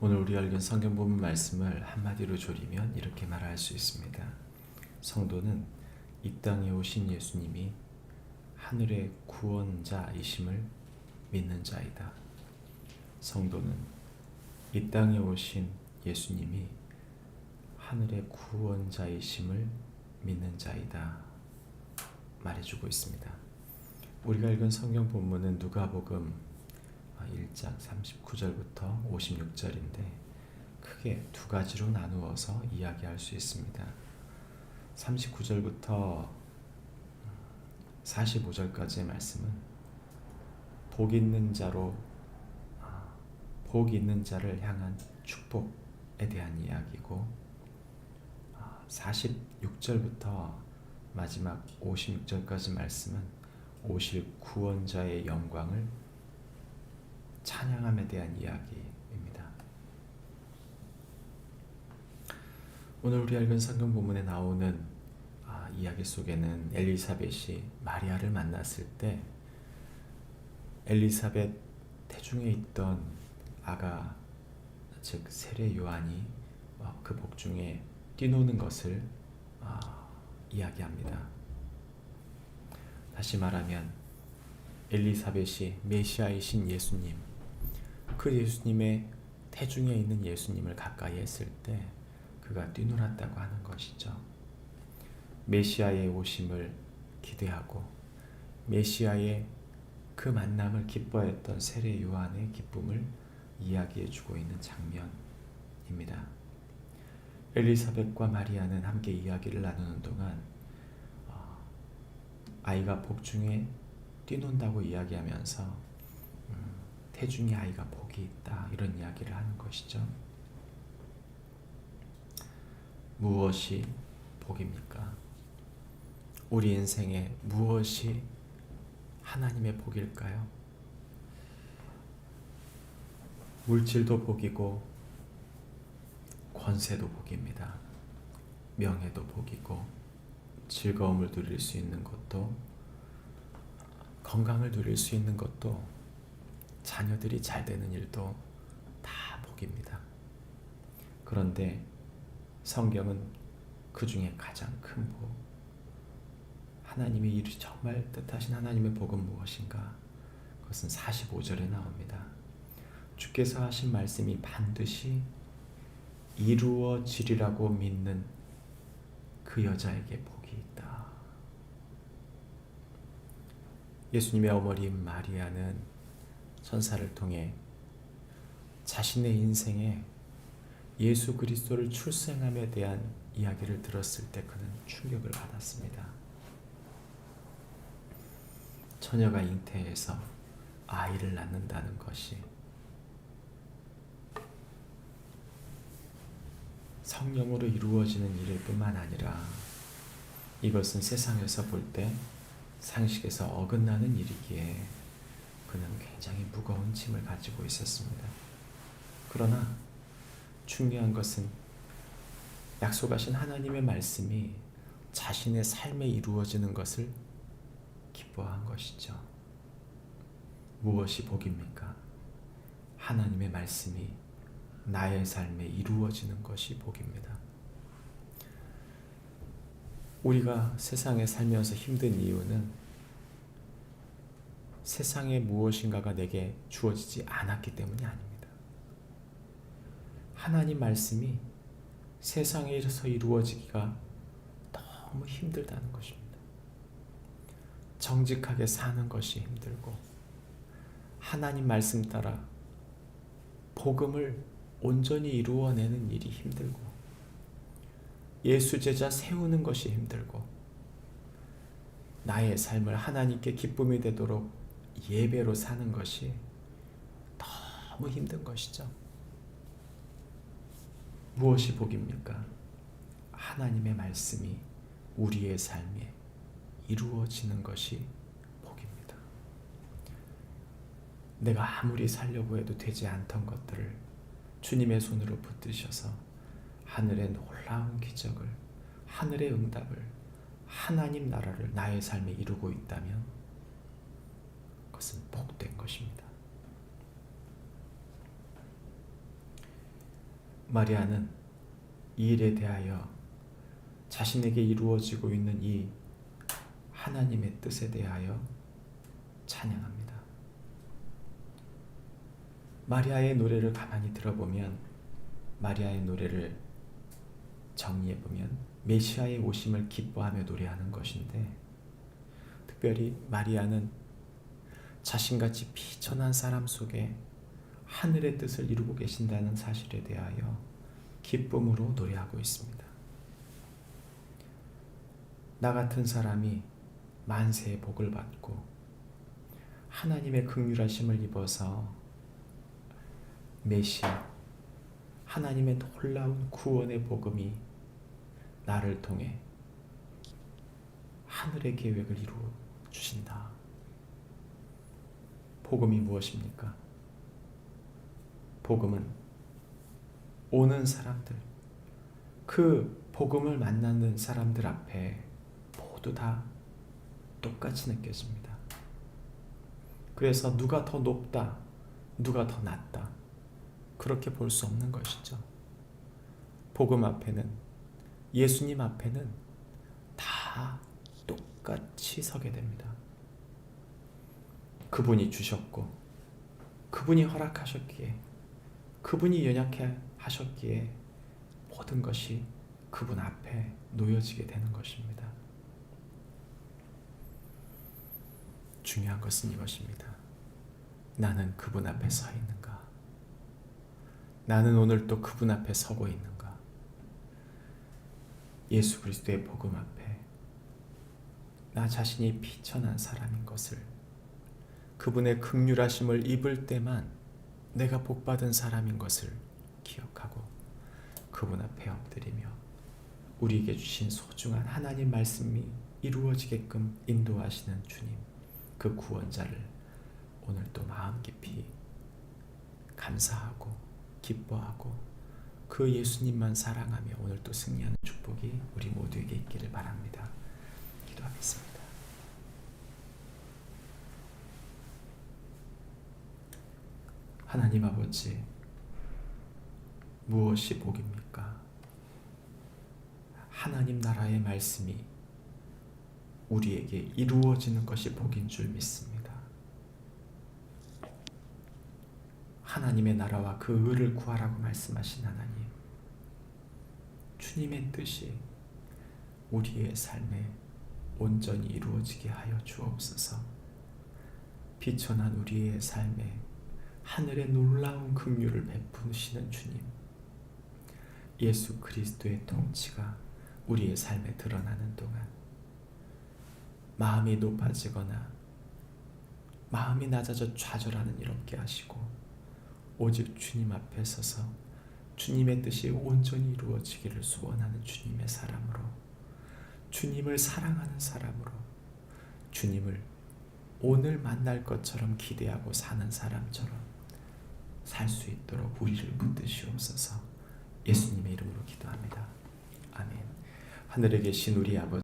오늘 우리 읽은 성경 본문 말씀을 한마디로 조리면 이렇게 말할 수 있습니다. 성도는 이 땅에 오신 예수님이 하늘의 구원자이심을 믿는 자이다. 성도는 이 땅에 오신 예수님이 하늘의 구원자이심을 믿는 자이다 말해주고 있습니다. 우리가 읽은 성경 본문은 누가복음 1장 39절부터 56절인데 크게 두 가지로 나누어서 이야기할 수 있습니다. 39절부터 45절까지의 말씀은 복 있는 자를 향한 축복에 대한 이야기고, 46절부터 마지막 56절까지 말씀은 오실 구원자의 영광을 찬양함에 대한 이야기입니다. 오늘 우리 읽은 성경 본문에 나오는 이야기 속에는 엘리사벳이 마리아를 만났을 때 엘리사벳 태중에 있던 아가, 즉 세례 요한이 그 복중에 뛰노는 것을 이야기합니다. 다시 말하면 엘리사벳이 메시아이신 예수님, 그 예수님의 태중에 있는 예수님을 가까이 했을 때 그가 뛰놀았다고 하는 것이죠. 메시아의 오심을 기대하고 메시아의 그 만남을 기뻐했던 세례 요한의 기쁨을 이야기해주고 있는 장면입니다. 엘리사벳과 마리아는 함께 이야기를 나누는 동안 아이가 복중에 뛰논다고 이야기하면서 태중의 아이가 복이 있다, 이런 이야기를 하는 것이죠. 무엇이 복입니까? 우리 인생에 무엇이 하나님의 복일까요? 물질도 복이고 권세도 복입니다. 명예도 복이고 즐거움을 누릴 수 있는 것도, 건강을 누릴 수 있는 것도, 자녀들이 잘 되는 일도 다 복입니다. 그런데 성경은 그 중에 가장 큰 복, 하나님이 정말 뜻하신 하나님의 복은 무엇인가? 그것은 45절에 나옵니다. 주께서 하신 말씀이 반드시 이루어지리라고 믿는 그 여자에게 복이 있다. 예수님의 어머니 마리아는 천사를 통해 자신의 인생에 예수 그리스도를 출생함에 대한 이야기를 들었을 때 그는 충격을 받았습니다. 처녀가 잉태해서 아이를 낳는다는 것이 성령으로 이루어지는 일일 뿐만 아니라 이것은 세상에서 볼 때 상식에서 어긋나는 일이기에 그는 굉장히 무거운 짐을 가지고 있었습니다. 그러나 중요한 것은 약속하신 하나님의 말씀이 자신의 삶에 이루어지는 것을 기뻐한 것이죠. 무엇이 복입니까? 하나님의 말씀이 나의 삶에 이루어지는 것이 복입니다. 우리가 세상에 살면서 힘든 이유는 세상에 무엇인가가 내게 주어지지 않았기 때문이 아닙니다. 하나님 말씀이 세상에서 이루어지기가 너무 힘들다는 것입니다. 정직하게 사는 것이 힘들고, 하나님 말씀 따라 복음을 온전히 이루어내는 일이 힘들고, 예수 제자 세우는 것이 힘들고, 나의 삶을 하나님께 기쁨이 되도록 예배로 사는 것이 너무 힘든 것이죠. 무엇이 복입니까? 하나님의 말씀이 우리의 삶에 이루어지는 것이 복입니다. 내가 아무리 살려고 해도 되지 않던 것들을 주님의 손으로 붙드셔서 하늘의 놀라운 기적을, 하늘의 응답을, 하나님 나라를 나의 삶에 이루고 있다면 그것은 복된 것입니다. 마리아는 이 일에 대하여 자신에게 이루어지고 있는 이 하나님의 뜻에 대하여 찬양합니다. 마리아의 노래를 가만히 들어보면, 마리아의 노래를 정리해보면 메시아의 오심을 기뻐하며 노래하는 것인데, 특별히 마리아는 자신같이 비천한 사람 속에 하늘의 뜻을 이루고 계신다는 사실에 대하여 기쁨으로 노래하고 있습니다. 나 같은 사람이 만세의 복을 받고 하나님의 긍휼하심을 입어서 메시아, 하나님의 놀라운 구원의 복음이 나를 통해 하늘의 계획을 이루어 주신다. 복음이 무엇입니까? 복음은 오는 사람들, 그 복음을 만나는 사람들 앞에 모두 다 똑같이 느껴집니다. 그래서 누가 더 높다, 누가 더 낮다, 그렇게 볼 수 없는 것이죠. 복음 앞에는, 예수님 앞에는 다 똑같이 서게 됩니다. 그분이 주셨고, 그분이 허락하셨기에, 그분이 연약해 하셨기에 모든 것이 그분 앞에 놓여지게 되는 것입니다. 중요한 것은 이것입니다. 나는 그분 앞에 서 있는가? 나는 오늘 또 그분 앞에 서고 있는가? 예수 그리스도의 복음 앞에 나 자신이 비천한 사람인 것을, 그분의 긍휼하심을 입을 때만 내가 복받은 사람인 것을 기억하고 그분 앞에 엎드리며 우리에게 주신 소중한 하나님 말씀이 이루어지게끔 인도하시는 주님, 그 구원자를 오늘 또 마음 깊이 감사하고 기뻐하고 그 예수님만 사랑하며 오늘 또 승리하는 축복이 우리 모두에게 있기를 바랍니다. 기도하겠습니다. 하나님 아버지, 무엇이 복입니까? 하나님 나라의 말씀이 우리에게 이루어지는 것이 복인 줄 믿습니다. 하나님의 나라와 그 의를 구하라고 말씀하신 하나님, 주님의 뜻이 우리의 삶에 온전히 이루어지게 하여 주옵소서. 비천한 우리의 삶에 하늘의 놀라운 긍휼을 베푸시는 주님, 예수 그리스도의 통치가 우리의 삶에 드러나는 동안 마음이 높아지거나 마음이 낮아져 좌절하는 일 없게 하시고 오직 주님 앞에 서서 주님의 뜻이 온전히 이루어지기를 소원하는 주님의 사람으로, 주님을 사랑하는 사람으로, 주님을 오늘 만날 것처럼 기대하고 사는 사람처럼 살 수 있도록 우리를 붙드시옵소서. 예수님의 이름으로 기도합니다. 아멘. 하늘에 계신 우리 아버지,